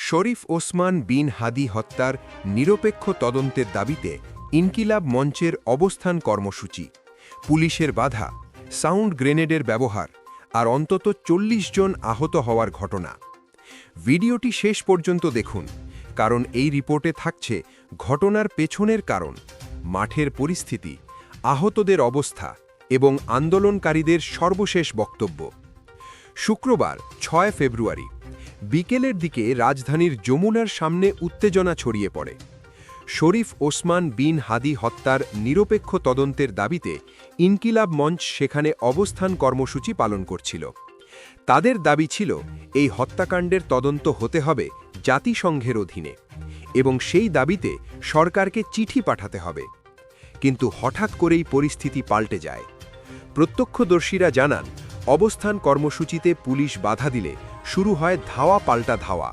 শরীফ ওসমান বিন হাদি হত্যার নিরপেক্ষ তদন্তের দাবিতে ইনকিলাব মঞ্চের অবস্থান কর্মসূচি, পুলিশের বাধা, সাউন্ড গ্রেনেডের ব্যবহার আর অন্তত ৪০ জন আহত হওয়ার ঘটনা। ভিডিওটি শেষ পর্যন্ত দেখুন, কারণ এই রিপোর্টে থাকছে ঘটনার পেছনের কারণ, মাঠের পরিস্থিতি, আহতদের অবস্থা এবং আন্দোলনকারীদের সর্বশেষ বক্তব্য। শুক্রবার ৬ ফেব্রুয়ারি বিকেলের দিকে রাজধানীর যমুনার সামনে উত্তেজনা ছড়িয়ে পড়ে। শরীফ ওসমান বিন হাদি হত্যার নিরপেক্ষ তদন্তের দাবিতে ইনকিলাব মঞ্চ সেখানে অবস্থান কর্মসূচি পালন করছিল। তাদের দাবি ছিল এই হত্যাকাণ্ডের তদন্ত হতে হবে জাতিসংঘের অধীনে এবং সেই দাবিতে সরকারকে চিঠি পাঠাতে হবে। কিন্তু হঠাৎ করেই পরিস্থিতি পাল্টে যায়। প্রত্যক্ষদর্শীরা জানান, অবস্থান কর্মসূচিতে পুলিশ বাধা দিলে শুরু হয় ধাওয়া পাল্টা ধাওয়া।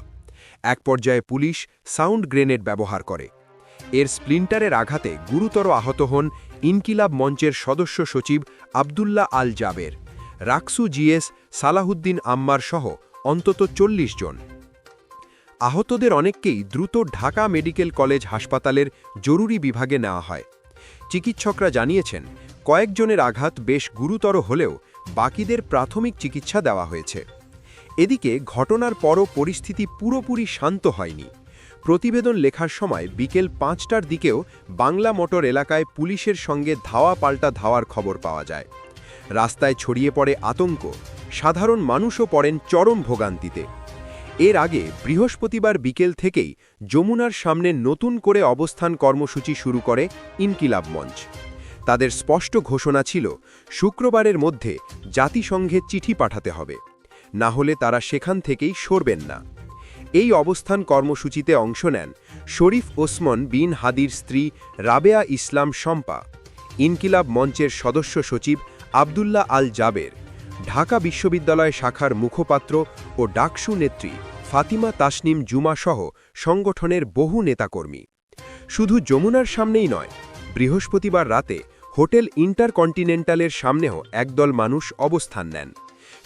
এক পর্যায়ে পুলিশ সাউন্ড গ্রেনেড ব্যবহার করে। এর স্প্লিন্টারের আঘাতে গুরুতর আহত হন ইনকিলাব মঞ্চের সদস্য সচিব আবদুল্লাহ আল জাবের, রাকসু জিএস সালাহুদ্দিন আম্মার সহ অন্তত ৪০ জন। আহতদের অনেককেই দ্রুত ঢাকা মেডিকেল কলেজ হাসপাতালের জরুরি বিভাগে নেওয়া হয়। চিকিৎসকরা জানিয়েছেন, কয়েকজনের আঘাত বেশ গুরুতর হলেও বাকিদের প্রাথমিক চিকিৎসা দেওয়া হয়েছে। এদিকে ঘটনার পরও পরিস্থিতি পুরোপুরি শান্ত হয়নি। প্রতিবেদন লেখার সময় বিকেল ৫টার দিকেও বাংলা মোটর এলাকায় পুলিশের সঙ্গে ধাওয়া পাল্টা ধাওয়ার খবর পাওয়া যায়। রাস্তায় ছড়িয়ে পড়ে আতঙ্ক, সাধারণ মানুষও পড়েন চরম ভোগান্তিতে। এর আগে বৃহস্পতিবার বিকেল থেকেই যমুনার সামনে নতুন করে অবস্থান কর্মসূচি শুরু করে ইনকিলাব মঞ্চ। তাদের স্পষ্ট ঘোষণা ছিল, শুক্রবারের মধ্যে জাতিসংঘে চিঠি পাঠাতে হবে, না হলে তারা সেখান থেকেই সরবেন না। এই অবস্থান কর্মসূচিতে অংশ নেন শরীফ ওসমান বিন হাদির স্ত্রী রাবেয়া ইসলাম শম্পা, ইনকিলাব মঞ্চের সদস্য সচিব আবদুল্লাহ আল জাবের, ঢাকা বিশ্ববিদ্যালয় শাখার মুখপাত্র ও ডাকসু নেত্রী ফাতিমা তাসনিম জুমা সহ সংগঠনের বহু নেতাকর্মী। শুধু যমুনার সামনেই নয়, বৃহস্পতিবার রাতে হোটেল ইন্টারকন্টিনেন্টালের সামনেও একদল মানুষ অবস্থান নেন।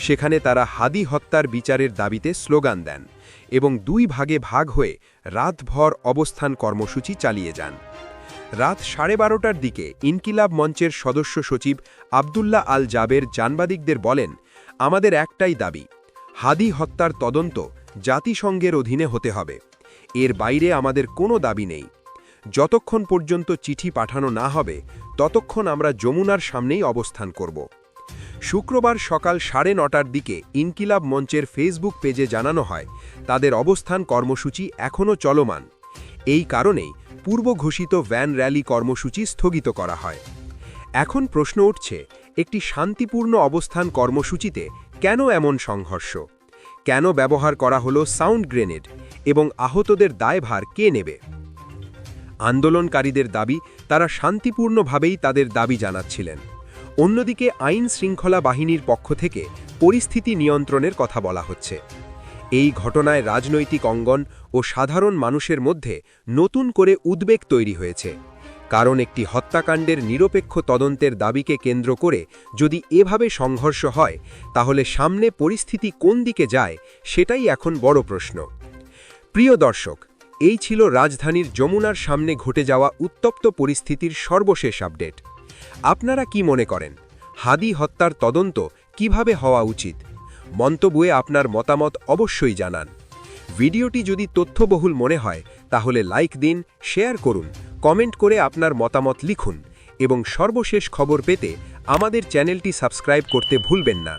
সেখানে তারা হাদি হত্যার বিচারের দাবিতে স্লোগান দেন এবং দুই ভাগে ভাগ হয়ে রাতভর অবস্থান কর্মসূচি চালিয়ে যান। রাত 12:30টার দিকে ইনকিলাব মঞ্চের সদস্য সচিব আবদুল্লাহ আল জাবের সাংবাদিকদের বলেন, আমাদের একটাই দাবি, হাদি হত্যার তদন্ত জাতিসংঘের অধীনে হতে হবে। এর বাইরে আমাদের কোনো দাবি নেই। যতক্ষণ পর্যন্ত চিঠি পাঠানো না হবে ততক্ষণ আমরা যমুনার সামনেই অবস্থান করব। শুক্রবার সকাল 9:30টার দিকে ইনকিলাব মঞ্চের ফেসবুক পেজে জানানো হয়, তাদের অবস্থান কর্মসূচি এখনও চলমান। এই কারণেই পূর্ব ঘোষিত ভ্যান র্যালি কর্মসূচি স্থগিত করা হয়। এখন প্রশ্ন উঠছে, একটি শান্তিপূর্ণ অবস্থান কর্মসূচিতে কেন এমন সংঘর্ষ? কেন ব্যবহার করা হলো সাউন্ড গ্রেনেড এবং আহতদের দায়ভার কে নেবে? আন্দোলনকারীদের দাবি, তারা শান্তিপূর্ণভাবেই তাদের দাবি জানাচ্ছিলেন। অন্যদিকে আইন শৃঙ্খলা বাহিনীর পক্ষ থেকে পরিস্থিতি নিয়ন্ত্রণের কথা বলা হচ্ছে। এই ঘটনায় রাজনৈতিক অঙ্গন ও সাধারণ মানুষের মধ্যে নতুন করে উদ্বেগ তৈরি হয়েছে, কারণ একটি হত্যাকাণ্ডের নিরপেক্ষ তদন্তের দাবিকে কেন্দ্র করে যদি এভাবে সংঘর্ষ হয়, তাহলে সামনে পরিস্থিতি কোন দিকে যায় সেটাই এখন বড় প্রশ্ন। প্রিয় দর্শক, এই ছিল রাজধানীর যমুনার সামনে ঘটে যাওয়া উত্তপ্ত পরিস্থিতির সর্বশেষ আপডেট। আপনারা কি মনে করেন, হাদি হত্যার তদন্ত কিভাবে হওয়া উচিত? মন্তব্যে আপনার মতামত অবশ্যই জানান। ভিডিওটি যদি তথ্যবহুল মনে হয় তাহলে লাইক দিন, শেয়ার করুন, কমেন্ট করে আপনার মতামত লিখুন এবং সর্বশেষ খবর পেতে আমাদের চ্যানেলটি সাবস্ক্রাইব করতে ভুলবেন না।